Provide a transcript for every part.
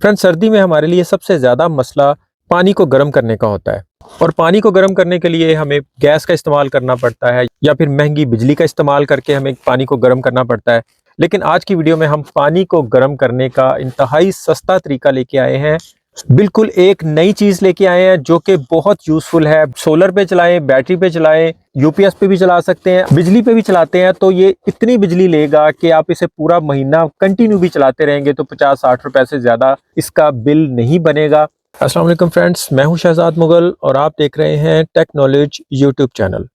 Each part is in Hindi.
फ्रेंड्स, सर्दी में हमारे लिए सबसे ज़्यादा मसला पानी को गर्म करने का होता है। और पानी को गर्म करने के लिए हमें गैस का इस्तेमाल करना पड़ता है या फिर महंगी बिजली का इस्तेमाल करके हमें पानी को गर्म करना पड़ता है। लेकिन आज की वीडियो में हम पानी को गर्म करने का इंतहाई सस्ता तरीका लेके आए हैं। बिल्कुल एक नई चीज़ लेके आए हैं जो कि बहुत यूज़फुल है। सोलर पे चलाएं, बैटरी पे चलाएं, यूपीएस पे भी चला सकते हैं, बिजली पे भी चलाते हैं तो ये इतनी बिजली लेगा कि आप इसे पूरा महीना कंटिन्यू भी चलाते रहेंगे तो 50-60 रुपए से ज़्यादा इसका बिल नहीं बनेगा। अस्सलाम वालेकुम फ्रेंड्स, मैं हूं शहजाद मुगल और आप देख रहे हैं टेक नॉलेज यूट्यूब चैनल।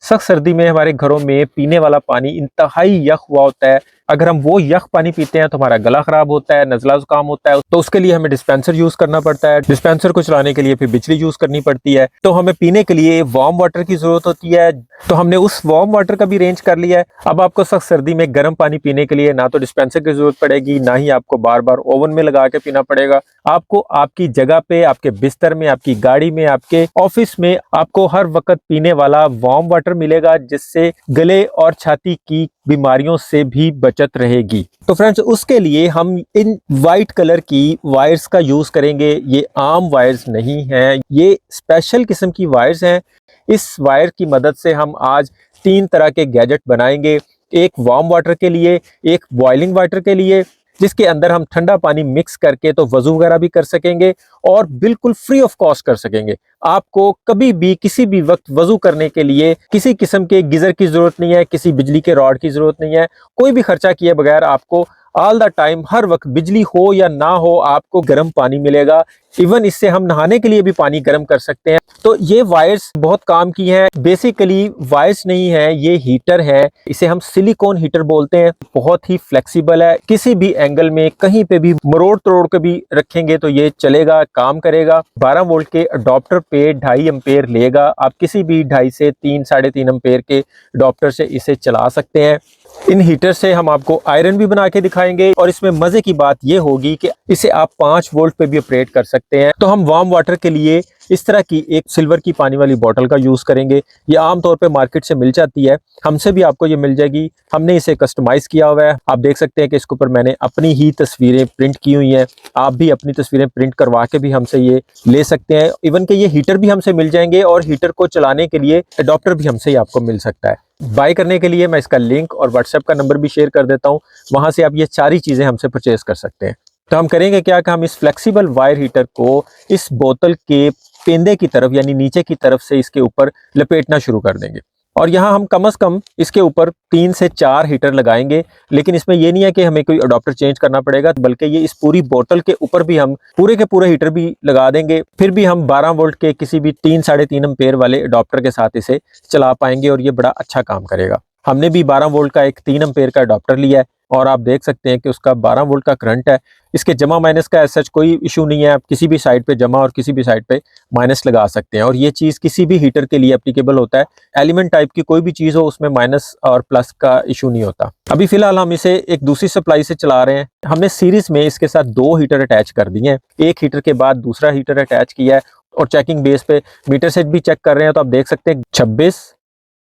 सख्त सर्दी में हमारे घरों में पीने वाला पानी इंतहाई यख हुआ होता है। अगर हम वो यख पानी पीते हैं तो हमारा गला खराब होता है, नज़ला जुकाम होता है, तो उसके लिए हमें डिस्पेंसर यूज करना पड़ता है। डिस्पेंसर को चलाने के लिए फिर बिजली यूज करनी पड़ती है। तो हमें पीने के लिए वार्म वाटर की जरूरत होती है, तो हमने उस वार्म वाटर का भी अरेंज कर लिया है। अब आपको सख्त सर्दी में गर्म पानी पीने के लिए ना तो डिस्पेंसर की जरूरत पड़ेगी, ना ही आपको बार बार ओवन में लगा के पीना पड़ेगा। आपको आपकी जगह पे, आपके बिस्तर में, आपकी गाड़ी में, आपके ऑफिस में आपको हर वक्त पीने वाला वार्म वाटर मिलेगा, जिससे गले और छाती की बीमारियों से भी बचत रहेगी। तो फ्रेंड्स, उसके लिए हम इन वाइट कलर की वायर्स का यूज करेंगे। ये आम वायर्स नहीं हैं, ये स्पेशल किस्म की वायर्स हैं। इस वायर की मदद से हम आज 3 तरह के गैजेट बनाएंगे। एक वार्म वाटर के लिए, एक बॉइलिंग वाटर के लिए, जिसके अंदर हम ठंडा पानी मिक्स करके तो वजू वगैरह भी कर सकेंगे और बिल्कुल फ्री ऑफ कॉस्ट कर सकेंगे। आपको कभी भी किसी भी वक्त वजू करने के लिए किसी किस्म के गीजर की जरूरत नहीं है, किसी बिजली के रॉड की जरूरत नहीं है। कोई भी खर्चा किए बगैर आपको ऑल द टाइम, हर वक्त, बिजली हो या ना हो, आपको गर्म पानी मिलेगा। इवन इससे हम नहाने के लिए भी पानी गर्म कर सकते हैं। तो ये वायर्स बहुत काम की हैं। बेसिकली वायर्स नहीं है, ये हीटर है। इसे हम सिलिकॉन हीटर बोलते हैं। बहुत ही फ्लेक्सिबल है, किसी भी एंगल में कहीं पे भी मरोड़ तोड़ के भी रखेंगे तो ये चलेगा, काम करेगा। 12 वोल्ट के अडॉप्टर पे 2.5 एम्पेयर लेगा। आप किसी भी 2.5 से 3, 3.5 एम्पेयर के अडॉप्टर से इसे चला सकते हैं। इन हीटर से हम आपको आयरन भी बना के दिखाएंगे और इसमें मजे की बात यह होगी कि इसे आप 5 वोल्ट पे भी ऑपरेट कर सकते हैं। तो हम वार्म वाटर के लिए इस तरह की एक सिल्वर की पानी वाली बोतल का यूज करेंगे। ये आमतौर पे मार्केट से मिल जाती है, हमसे भी आपको ये मिल जाएगी। हमने इसे कस्टमाइज किया हुआ है। आप देख सकते हैं कि इसके ऊपर मैंने अपनी ही तस्वीरें प्रिंट की हुई हैं। आप भी अपनी तस्वीरें प्रिंट करवा के भी हमसे ये ले सकते हैं। इवन के ये हीटर भी हमसे मिल जाएंगे और हीटर को चलाने के लिए अडॉप्टर भी हमसे ही आपको मिल सकता है। बाय करने के लिए मैं इसका लिंक और व्हाट्सएप का नंबर भी शेयर कर देता हूँ, वहां से आप ये सारी चीजें हमसे परचेज कर सकते हैं। तो हम करेंगे क्या कि हम इस फ्लेक्सिबल वायर हीटर को इस बोतल के पेंदे की तरफ, यानी नीचे की तरफ से इसके ऊपर लपेटना शुरू कर देंगे। और यहाँ हम कम से कम इसके ऊपर 3 से 4 हीटर लगाएंगे। लेकिन इसमें यह नहीं है कि हमें कोई अडॉप्टर चेंज करना पड़ेगा, बल्कि ये इस पूरी बोतल के ऊपर भी हम पूरे के पूरे हीटर भी लगा देंगे। फिर भी हम 12 वोल्ट के किसी भी 3, 3.5 एम्पेयर वाले अडॉप्टर के साथ इसे चला पाएंगे और ये बड़ा अच्छा काम करेगा। हमने भी 12 वोल्ट का एक 3 एम्पेयर का अडॉप्टर लिया है और आप देख सकते हैं कि उसका 12 वोल्ट का करंट है। इसके जमा माइनस का ऐसा कोई इशू नहीं है। आप किसी भी साइड पे जमा और किसी भी साइड पे माइनस लगा सकते हैं और ये चीज़ किसी भी हीटर के लिए एप्लीकेबल होता है। एलिमेंट टाइप की कोई भी चीज़ हो, उसमें माइनस और प्लस का इशू नहीं होता। अभी फिलहाल हम इसे एक दूसरी सप्लाई से चला रहे हैं। हमने सीरीज में इसके साथ 2 हीटर अटैच कर दिए हैं। एक हीटर के बाद दूसरा हीटर अटैच किया है और चेकिंग बेस पे मीटर से भी चेक कर रहे हैं। तो आप देख सकते हैं 26,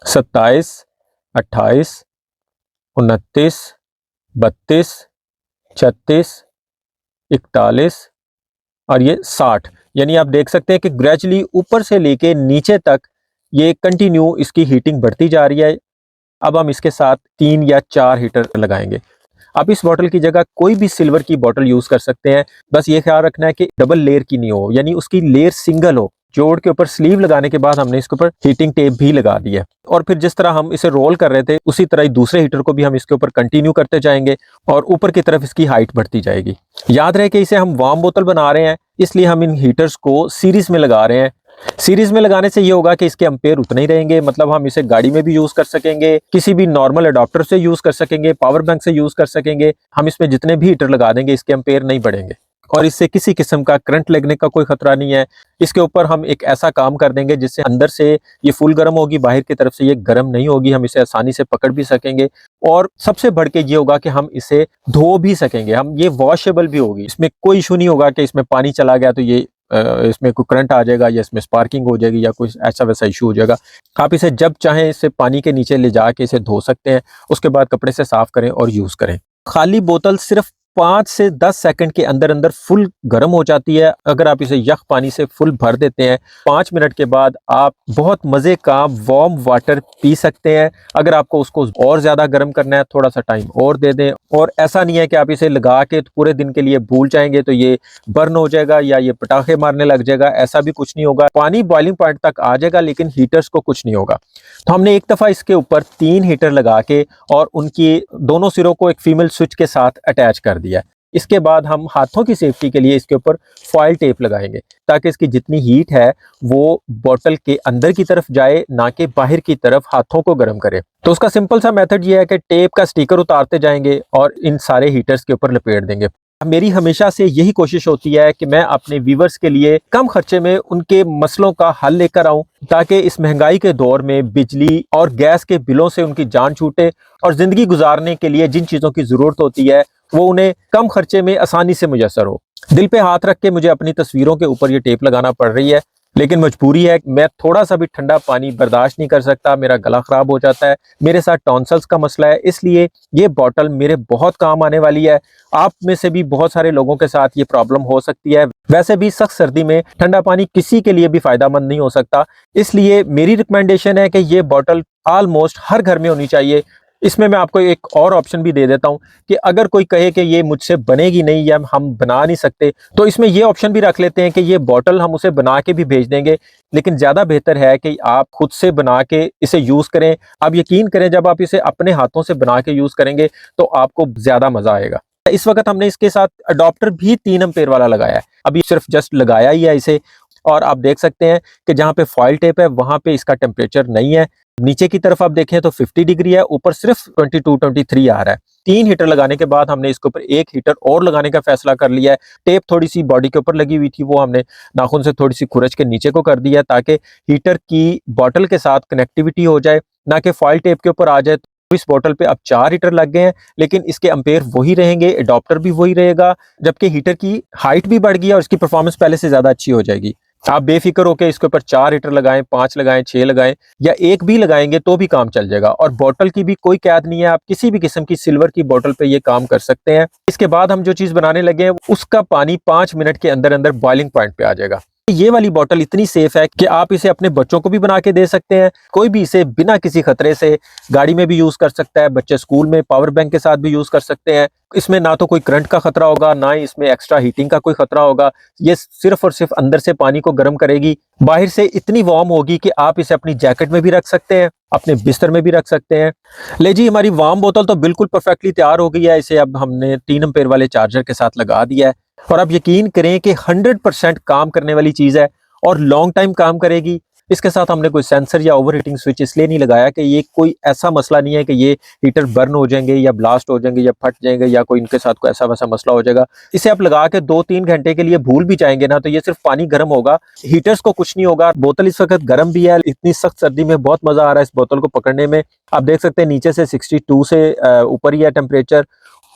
27, 28, 29, 32, 36, 41 और ये 60। यानी आप देख सकते हैं कि ग्रेजुअली ऊपर से लेके नीचे तक ये कंटिन्यू इसकी हीटिंग बढ़ती जा रही है। अब हम इसके साथ 3 या 4 हीटर लगाएंगे। आप इस बॉटल की जगह कोई भी सिल्वर की बॉटल यूज कर सकते हैं। बस ये ख्याल रखना है कि डबल लेयर की नहीं हो, यानी उसकी लेयर सिंगल हो। जोड़ के ऊपर स्लीव लगाने के बाद हमने इसके ऊपर हीटिंग टेप भी लगा दी है और फिर जिस तरह हम इसे रोल कर रहे थे उसी तरह ही दूसरे हीटर को भी हम इसके ऊपर कंटिन्यू करते जाएंगे और ऊपर की तरफ इसकी हाइट बढ़ती जाएगी। याद रहे कि इसे हम वार्म बोतल बना रहे हैं, इसलिए हम इन हीटर्स को सीरीज में लगा रहे हैं। सीरीज में लगाने से ये होगा कि इसके एम्पेयर उतने ही रहेंगे। मतलब हम इसे गाड़ी में भी यूज कर सकेंगे, किसी भी नॉर्मल अडॉप्टर से यूज कर सकेंगे, पावर बैंक से यूज कर सकेंगे। हम इसमें जितने भी हीटर लगा देंगे इसके एम्पेयर नहीं बढ़ेंगे और इससे किसी किस्म का करंट लगने का कोई खतरा नहीं है। इसके ऊपर हम एक ऐसा काम कर देंगे जिससे अंदर से ये फुल गर्म होगी, बाहर की तरफ से ये गर्म नहीं होगी। हम इसे आसानी से पकड़ भी सकेंगे और सबसे बढ़ के ये होगा कि हम इसे धो भी सकेंगे। हम ये वॉशेबल भी होगी, इसमें कोई इशू नहीं होगा कि इसमें पानी चला गया तो ये इसमें कोई करंट आ जाएगा या इसमें स्पार्किंग हो जाएगी या कोई ऐसा वैसा इशू हो जाएगा। आप इसे जब चाहें इसे पानी के नीचे ले जाके इसे धो सकते हैं, उसके बाद कपड़े से साफ करें और यूज करें। खाली बोतल सिर्फ 5 से 10 सेकंड के अंदर अंदर फुल गर्म हो जाती है। अगर आप इसे यख पानी से फुल भर देते हैं, 5 मिनट के बाद आप बहुत मज़े का वार्म वाटर पी सकते हैं। अगर आपको उसको और ज़्यादा गर्म करना है, थोड़ा सा टाइम और दे दें। और ऐसा नहीं है कि आप इसे लगा के पूरे दिन के लिए भूल जाएंगे तो ये बर्न हो जाएगा या ये पटाखे मारने लग जाएगा, ऐसा भी कुछ नहीं होगा। पानी बॉइलिंग पॉइंट तक आ जाएगा लेकिन हीटर्स को कुछ नहीं होगा। तो हमने एक दफ़ा इसके ऊपर 3 हीटर लगा के और उनकी दोनों सिरों को एक फीमेल स्विच के साथ अटैच कर दिया है। इसके बाद हम हाथों की सेफ्टी के लिए इसके ऊपर फॉइल टेप लगाएंगे ताकि इसकी जितनी हीट है वो बोतल के अंदर की तरफ जाए, ना कि बाहर की तरफ हाथों को गर्म करे। तो उसका सिंपल सा मेथड ये है कि टेप का स्टिकर उतारते जाएंगे और इन सारे हीटर्स के ऊपर लपेट देंगे। मेरी हमेशा से यही कोशिश होती है कि मैं अपने व्यूवर्स के लिए कम खर्चे में उनके मसलों का हल लेकर आऊं, ताकि इस महंगाई के दौर में बिजली और गैस के बिलों से उनकी जान छूटे और जिंदगी गुजारने के लिए जिन चीज़ों की ज़रूरत होती है वो उन्हें कम खर्चे में आसानी से मुयसर हो। दिल पे हाथ रख के मुझे अपनी तस्वीरों के ऊपर ये टेप लगाना पड़ रही है, लेकिन मजबूरी है। मैं थोड़ा सा भी ठंडा पानी बर्दाश्त नहीं कर सकता, मेरा गला खराब हो जाता है। मेरे साथ टॉन्सल्स का मसला है, इसलिए ये बॉटल मेरे बहुत काम आने वाली है। आप में से भी बहुत सारे लोगों के साथ ये प्रॉब्लम हो सकती है। वैसे भी सख्त सर्दी में ठंडा पानी किसी के लिए भी फायदेमंद नहीं हो सकता, इसलिए मेरी रिकमेंडेशन है कि ये बॉटल ऑलमोस्ट हर घर में होनी चाहिए। इसमें मैं आपको एक और ऑप्शन भी दे देता हूं कि अगर कोई कहे कि ये मुझसे बनेगी नहीं या हम बना नहीं सकते, तो इसमें ये ऑप्शन भी रख लेते हैं कि ये बॉटल हम उसे बना के भी भेज देंगे। लेकिन ज़्यादा बेहतर है कि आप खुद से बना के इसे यूज़ करें। आप यकीन करें, जब आप इसे अपने हाथों से बना के यूज़ करेंगे तो आपको ज़्यादा मज़ा आएगा। इस वक्त हमने इसके साथ अडॉप्टर भी 3 एम्पेयर वाला लगाया है। अभी सिर्फ जस्ट लगाया ही है इसे, और आप देख सकते हैं कि जहाँ पे फॉइल टेप है वहाँ पे इसका टेम्परेचर नहीं है। नीचे की तरफ आप देखें तो 50 डिग्री है, ऊपर सिर्फ 22-23 आ रहा है। 3 हीटर लगाने के बाद हमने इसके ऊपर 1 हीटर और लगाने का फैसला कर लिया है। टेप थोड़ी सी बॉडी के ऊपर लगी हुई थी, वो हमने नाखून से थोड़ी सी खुरच के नीचे को कर दिया ताकि हीटर की बॉटल के साथ कनेक्टिविटी हो जाए, ना कि फॉइल टेप के ऊपर आ जाए। तो इस बॉटल पे अब 4 हीटर लग गए हैं, लेकिन इसके एम्पेयर वही रहेंगे, एडॉप्टर भी वही रहेगा, जबकि हीटर की हाइट भी बढ़ गई है और इसकी परफॉर्मेंस पहले से ज्यादा अच्छी हो जाएगी। आप बेफिक्र होकर इसके ऊपर 4 हीटर लगाएं, 5 लगाएं, 6 लगाएं या एक भी लगाएंगे तो भी काम चल जाएगा। और बोतल की भी कोई कैद नहीं है, आप किसी भी किस्म की सिल्वर की बोतल पे ये काम कर सकते हैं। इसके बाद हम जो चीज बनाने लगे हैं उसका पानी 5 मिनट के अंदर अंदर बॉइलिंग पॉइंट पे आ जाएगा। ये वाली बोतल इतनी सेफ है कि आप इसे अपने बच्चों को भी बना के दे सकते हैं। कोई भी इसे बिना किसी खतरे से गाड़ी में भी यूज कर सकता है, बच्चे स्कूल में पावर बैंक के साथ भी यूज कर सकते हैं। इसमें ना तो कोई करंट का खतरा होगा, ना ही इसमें एक्स्ट्रा हीटिंग का कोई खतरा होगा। ये सिर्फ और सिर्फ अंदर से पानी को गर्म करेगी, बाहर से इतनी वार्म होगी कि आप इसे अपनी जैकेट में भी रख सकते हैं, अपने बिस्तर में भी रख सकते हैं। ले जी, हमारी वार्म बोतल तो बिल्कुल परफेक्टली तैयार हो गई है। इसे अब हमने 3 एम्पेयर वाले चार्जर के साथ लगा दिया है और अब यकीन करें कि 100% काम करने वाली चीज है और लॉन्ग टाइम काम करेगी। इसके साथ हमने कोई सेंसर या ओवर हीटिंग स्विच इसलिए नहीं लगाया कि ये कोई ऐसा मसला नहीं है कि ये हीटर बर्न हो जाएंगे या ब्लास्ट हो जाएंगे या फट जाएंगे या कोई इनके साथ कोई ऐसा वैसा मसला हो जाएगा। इसे आप लगा के 2-3 घंटे के लिए भूल भी जाएंगे ना तो ये सिर्फ पानी गर्म होगा, हीटर्स को कुछ नहीं होगा। बोतल इस वक्त गर्म भी है, इतनी सख्त सर्दी में बहुत मजा आ रहा है इस बोतल को पकड़ने में। आप देख सकते हैं नीचे से 62 से ऊपर ही है टेम्परेचर,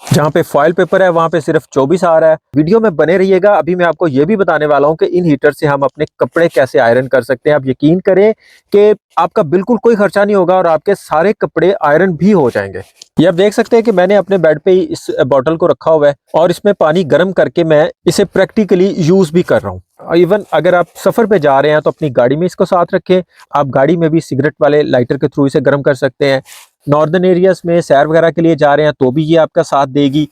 जहाँ पे फॉइल पेपर है वहां पे सिर्फ 24 आ रहा है। वीडियो में बने रहिएगा, अभी मैं आपको ये भी बताने वाला हूँ कि इन हीटर से हम अपने कपड़े कैसे आयरन कर सकते हैं। आप यकीन करें कि आपका बिल्कुल कोई खर्चा नहीं होगा और आपके सारे कपड़े आयरन भी हो जाएंगे। ये आप देख सकते हैं कि मैंने अपने बेड पे ही इस बॉटल को रखा हुआ है और इसमें पानी गर्म करके मैं इसे प्रैक्टिकली यूज भी कर रहा हूँ। इवन अगर आप सफर पे जा रहे हैं तो अपनी गाड़ी में इसको साथ रखें। आप गाड़ी में भी सिगरेट वाले लाइटर के थ्रू इसे गर्म कर सकते हैं। नॉर्दर्न एरियाज में सैर वगैरह के लिए जा रहे हैं तो भी ये आपका साथ देगी।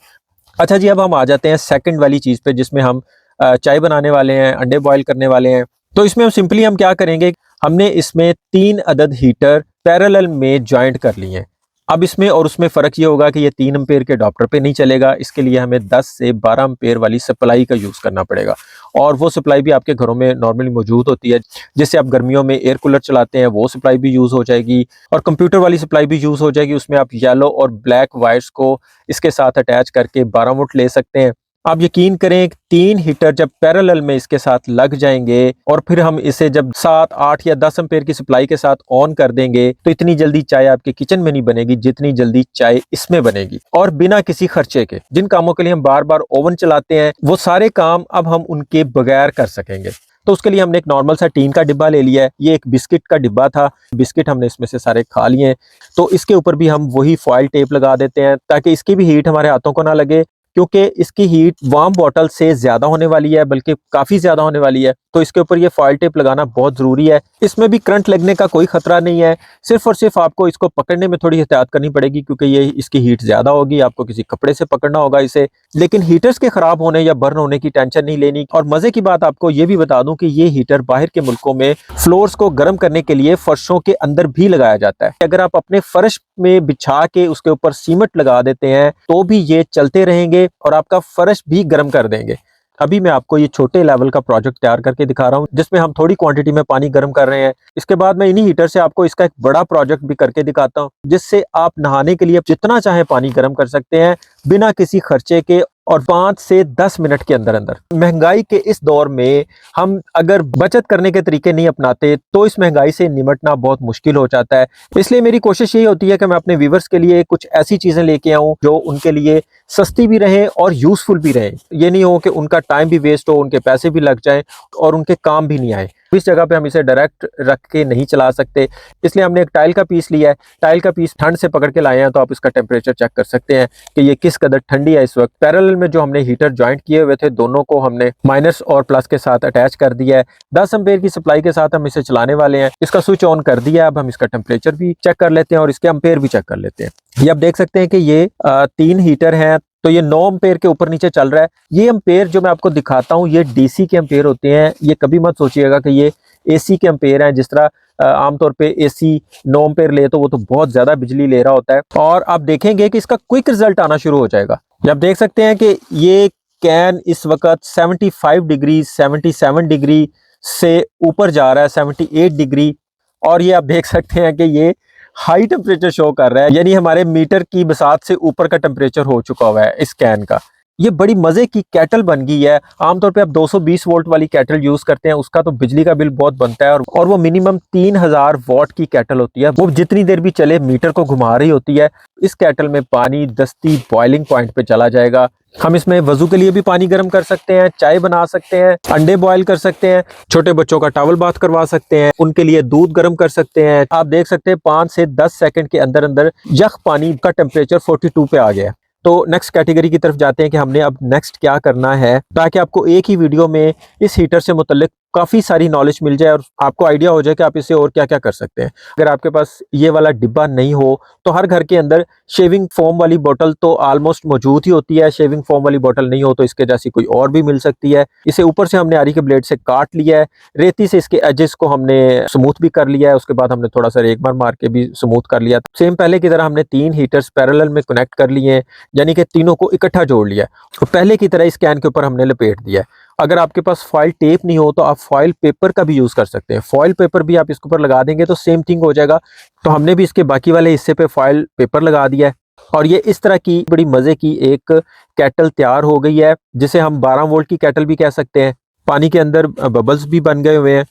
अच्छा जी, अब हम आ जाते हैं सेकंड वाली चीज़ पे जिसमें हम चाय बनाने वाले हैं, अंडे बॉईल करने वाले हैं। तो इसमें हम क्या करेंगे, हमने इसमें 3 अदद हीटर पैरेलल में ज्वाइंट कर लिए हैं। अब इसमें और उसमें फ़र्क ये होगा कि ये 3 एम्पेयर के अडॉप्टर पे नहीं चलेगा, इसके लिए हमें 10 से 12 एम्पेयर वाली सप्लाई का यूज़ करना पड़ेगा। और वो सप्लाई भी आपके घरों में नॉर्मली मौजूद होती है। जैसे आप गर्मियों में एयर कूलर चलाते हैं वो सप्लाई भी यूज़ हो जाएगी और कंप्यूटर वाली सप्लाई भी यूज़ हो जाएगी। उसमें आप येलो और ब्लैक वायर्स को इसके साथ अटैच करके 12 वोल्ट ले सकते हैं। आप यकीन करें 3 हीटर जब पैरेलल में इसके साथ लग जाएंगे और फिर हम इसे जब 7, 8 या 10 एम्पेयर की सप्लाई के साथ ऑन कर देंगे तो इतनी जल्दी चाय आपके किचन में नहीं बनेगी जितनी जल्दी चाय इसमें बनेगी, और बिना किसी खर्चे के। जिन कामों के लिए हम बार बार ओवन चलाते हैं वो सारे काम अब हम उनके बगैर कर सकेंगे। तो उसके लिए हमने एक नॉर्मल सा टीन का डिब्बा ले लिया है। ये एक बिस्किट का डिब्बा था, बिस्किट हमने इसमें से सारे खा लिए हैं। तो इसके ऊपर भी हम वही फॉइल टेप लगा देते हैं ताकि इसकी भी हीट हमारे हाथों को ना लगे, क्योंकि इसकी हीट वार्म बॉटल से ज्यादा होने वाली है, बल्कि काफी ज्यादा होने वाली है। तो इसके ऊपर ये फॉइल टेप लगाना बहुत जरूरी है। इसमें भी करंट लगने का कोई खतरा नहीं है, सिर्फ और सिर्फ आपको इसको पकड़ने में थोड़ी एहतियात करनी पड़ेगी, क्योंकि ये इसकी हीट ज्यादा होगी। आपको किसी कपड़े से पकड़ना होगा इसे, लेकिन हीटर्स के खराब होने या बर्न होने की टेंशन नहीं लेनी। और मजे की बात आपको ये भी बता दूं कि ये हीटर बाहर के मुल्कों में फ्लोर्स को गर्म करने के लिए फर्शों के अंदर भी लगाया जाता है। अगर आप अपने फर्श में बिछा के उसके ऊपर सीमेंट लगा देते हैं तो भी ये चलते रहेंगे और आपका फर्श भी गर्म कर देंगे। अभी मैं आपको ये छोटे लेवल का प्रोजेक्ट तैयार करके दिखा रहा हूँ, जिसमें हम थोड़ी क्वांटिटी में पानी गर्म कर रहे हैं। इसके बाद मैं इन्हीं हीटर से आपको इसका एक बड़ा प्रोजेक्ट भी करके दिखाता हूँ, जिससे आप नहाने के लिए जितना चाहे पानी गर्म कर सकते हैं बिना किसी खर्चे के, और 5 से 10 मिनट के अंदर अंदर। महंगाई के इस दौर में हम अगर बचत करने के तरीके नहीं अपनाते तो इस महंगाई से निपटना बहुत मुश्किल हो जाता है। इसलिए मेरी कोशिश यही होती है कि मैं अपने व्यूवर्स के लिए कुछ ऐसी चीजें लेके आऊं जो उनके लिए सस्ती भी रहे और यूजफुल भी रहे। ये नहीं हो कि उनका टाइम भी वेस्ट हो, उनके पैसे भी लग जाएं और उनके काम भी नहीं आए। इस जगह पे हम इसे डायरेक्ट रख के नहीं चला सकते, इसलिए हमने एक टाइल का पीस लिया है। टाइल का पीस ठंड से पकड़ के लाए हैं, तो आप इसका टेम्परेचर चेक कर सकते हैं कि ये किस कदर ठंडी है इस वक्त। पैरेलल में जो हमने हीटर ज्वाइंट किए हुए थे, दोनों को हमने माइनस और प्लस के साथ अटैच कर दिया है। 10 एम्पेयर की सप्लाई के साथ हम इसे चलाने वाले हैं। इसका स्विच ऑन कर दिया है। अब हम इसका टेम्परेचर भी चेक कर लेते हैं और इसके एम्पेयर भी चेक कर लेते हैं। ये आप देख सकते हैं कि ये 3 हीटर हैं, तो ये 9 एम्पेयर के ऊपर नीचे चल रहा है। ये एम्पेयर जो मैं आपको दिखाता हूँ ये डीसी के एम्पेयर होते हैं। ये कभी मत सोचिएगा कि ये एसी के एम्पेयर हैं। जिस तरह आमतौर पे एसी 9 एम्पेयर ले तो वो तो बहुत ज्यादा बिजली ले रहा होता है, और आप देखेंगे कि इसका क्विक रिजल्ट आना शुरू हो जाएगा। ये आप देख सकते हैं कि ये कैन इस वक्त 75 डिग्री 77 डिग्री से ऊपर जा रहा है, 78 डिग्री। और ये आप देख सकते हैं कि ये हाई टेम्परेचर शो कर रहा है, यानी हमारे मीटर की बसात से ऊपर का टेम्परेचर हो चुका हुआ है इस कैन का। ये बड़ी मजे की केटल बन गई है। आमतौर पे आप 220 वोल्ट वाली केटल यूज करते हैं, उसका तो बिजली का बिल बहुत बनता है, और वो मिनिमम 3000 वॉट की केटल होती है। वो जितनी देर भी चले मीटर को घुमा रही होती है। इस केटल में पानी दस्ती बॉइलिंग पॉइंट पे चला जाएगा। हम इसमें वजू के लिए भी पानी गर्म कर सकते हैं, चाय बना सकते हैं, अंडे बॉयल कर सकते हैं, छोटे बच्चों का टॉवल बाथ करवा सकते हैं, उनके लिए दूध गर्म कर सकते हैं। आप देख सकते हैं 5 से 10 सेकंड के अंदर अंदर यख पानी का टेम्परेचर 42 पे आ गया है। तो नेक्स्ट कैटेगरी की तरफ जाते हैं कि हमने अब नेक्स्ट क्या करना है, ताकि आपको एक ही वीडियो में इस हीटर से मुतल्लिक काफ़ी सारी नॉलेज मिल जाए और आपको आइडिया हो जाए कि आप इससे और क्या क्या कर सकते हैं। अगर आपके पास ये वाला डिब्बा नहीं हो तो हर घर के अंदर शेविंग फोम वाली बोतल तो ऑलमोस्ट मौजूद ही होती है। शेविंग फोम वाली बोतल नहीं हो तो इसके जैसी कोई और भी मिल सकती है। इसे ऊपर से हमने आरी के ब्लेड से काट लिया है, रेती से इसके एजेस को हमने स्मूथ भी कर लिया है, उसके बाद हमने थोड़ा सा एक बार मार के भी स्मूथ कर लिया। सेम पहले की तरह हमने 3 हीटर्स पैरेलल में कनेक्ट कर लिए हैं, यानी कि तीनों को इकट्ठा जोड़ लिया है। तो पहले की तरह इस कैन के ऊपर हमने लपेट दिया है। अगर आपके पास फॉइल टेप नहीं हो तो आप फॉइल पेपर का भी यूज कर सकते हैं। फॉइल पेपर भी आप इसके ऊपर लगा देंगे तो सेम थिंग हो जाएगा। तो हमने भी इसके बाकी वाले हिस्से पे फॉइल पेपर लगा दिया है, और ये इस तरह की बड़ी मजे की एक केटल तैयार हो गई है, जिसे हम 12 वोल्ट की केटल भी कह सकते हैं। पानी के अंदर बबल्स भी बन गए हुए हैं,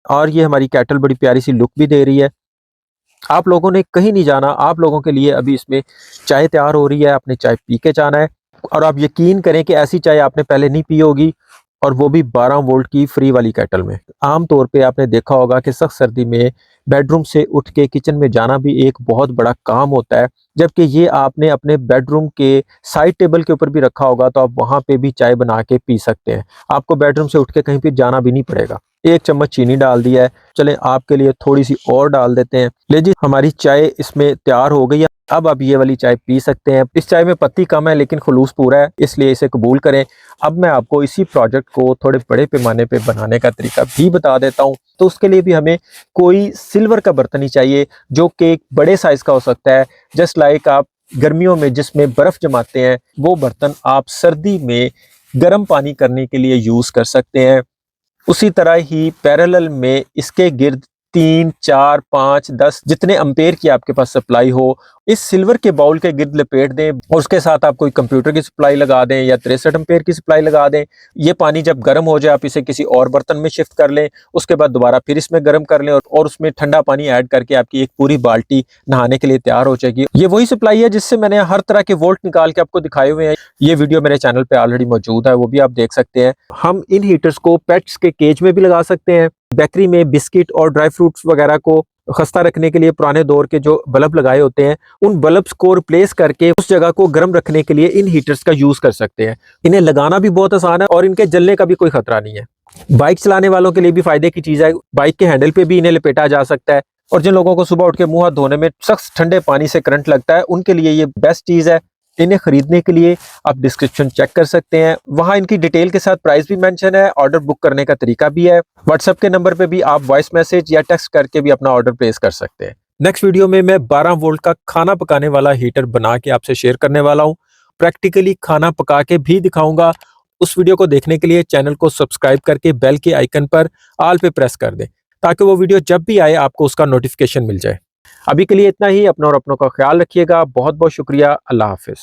और ये हमारी केटल बड़ी प्यारी सी लुक भी दे रही है। आप लोगों ने कहीं नहीं जाना, आप लोगों के लिए अभी इसमें चाय तैयार हो रही है। आपने चाय पी के जाना है, और आप यकीन करें कि ऐसी चाय आपने पहले नहीं पी होगी, और वो भी 12 वोल्ट की फ्री वाली केटल में। आम तौर पे आपने देखा होगा कि सख्त सर्दी में बेडरूम से उठ के किचन में जाना भी एक बहुत बड़ा काम होता है, जबकि ये आपने अपने बेडरूम के साइड टेबल के ऊपर भी रखा होगा, तो आप वहां पे भी चाय बना के पी सकते हैं। आपको बेडरूम से उठ के कहीं पे जाना भी नहीं पड़ेगा। 1 चम्मच चीनी डाल दिया है, चलें आपके लिए थोड़ी सी और डाल देते हैं। ले जी, हमारी चाय इसमें तैयार हो गई है। अब आप ये वाली चाय पी सकते हैं। इस चाय में पत्ती कम है लेकिन खलूस पूरा है, इसलिए इसे कबूल करें। अब मैं आपको इसी प्रोजेक्ट को थोड़े बड़े पैमाने पे बनाने का तरीका भी बता देता हूं। तो उसके लिए भी हमें कोई सिल्वर का बर्तन ही चाहिए, जो कि एक बड़े साइज का हो सकता है। जस्ट लाइक आप गर्मियों में जिसमें बर्फ जमाते हैं, वो बर्तन आप सर्दी में गर्म पानी करने के लिए यूज कर सकते हैं। उसी तरह ही पैरेलल में इसके गिर्द 3, 4, 5, 10 जितने एम्पेयर की आपके पास सप्लाई हो, इस सिल्वर के बाउल के गिर्द लपेट दें, और उसके साथ आप कोई कंप्यूटर की सप्लाई लगा दें या 63 एम्पेयर की सप्लाई लगा दें। ये पानी जब गर्म हो जाए आप इसे किसी और बर्तन में शिफ्ट कर लें, उसके बाद दोबारा फिर इसमें गर्म कर लें, और उसमें ठंडा पानी ऐड करके आपकी एक पूरी बाल्टी नहाने के लिए तैयार हो जाएगी। ये वही सप्लाई है जिससे मैंने हर तरह के वोल्ट निकाल के आपको दिखाए हुए हैं। ये वीडियो मेरे चैनल पे ऑलरेडी मौजूद है, वो भी आप देख सकते हैं। हम इन हीटर्स को पेट्स के केज में भी लगा सकते हैं, बेकरी में बिस्किट और ड्राई फ्रूट्स वगैरह को खस्ता रखने के लिए पुराने दौर के जो बल्ब लगाए होते हैं, उन बल्ब्स को रिप्लेस करके उस जगह को गर्म रखने के लिए इन हीटर्स का यूज कर सकते हैं। इन्हें लगाना भी बहुत आसान है और इनके जलने का भी कोई खतरा नहीं है। बाइक चलाने वालों के लिए भी फायदे की चीज है। बाइक के हैंडल पे भी इन्हें लपेटा जा सकता है और जिन लोगों को सुबह उठ के मुंह हाथ धोने में सख्त ठंडे पानी से करंट लगता है, उनके लिए ये बेस्ट चीज है। इन्हें खरीदने के लिए आप डिस्क्रिप्शन चेक कर सकते हैं, वहां इनकी डिटेल के साथ प्राइस भी मेंशन है, ऑर्डर बुक करने का तरीका भी है। व्हाट्सएप के नंबर पे भी आप वॉइस मैसेज या टेक्स्ट करके भी अपना ऑर्डर प्लेस कर सकते हैं। नेक्स्ट वीडियो में मैं 12 वोल्ट का खाना पकाने वाला हीटर बना के आपसे शेयर करने वाला हूँ। प्रैक्टिकली खाना पका के भी दिखाऊंगा। उस वीडियो को देखने के लिए चैनल को सब्सक्राइब करके बेल के आइकन पर ऑल पे प्रेस कर दें, ताकि वो वीडियो जब भी आए आपको उसका नोटिफिकेशन मिल जाए। अभी के लिए इतना ही। अपना और अपनों का ख्याल रखिएगा। बहुत बहुत शुक्रिया। अल्लाह हाफिज।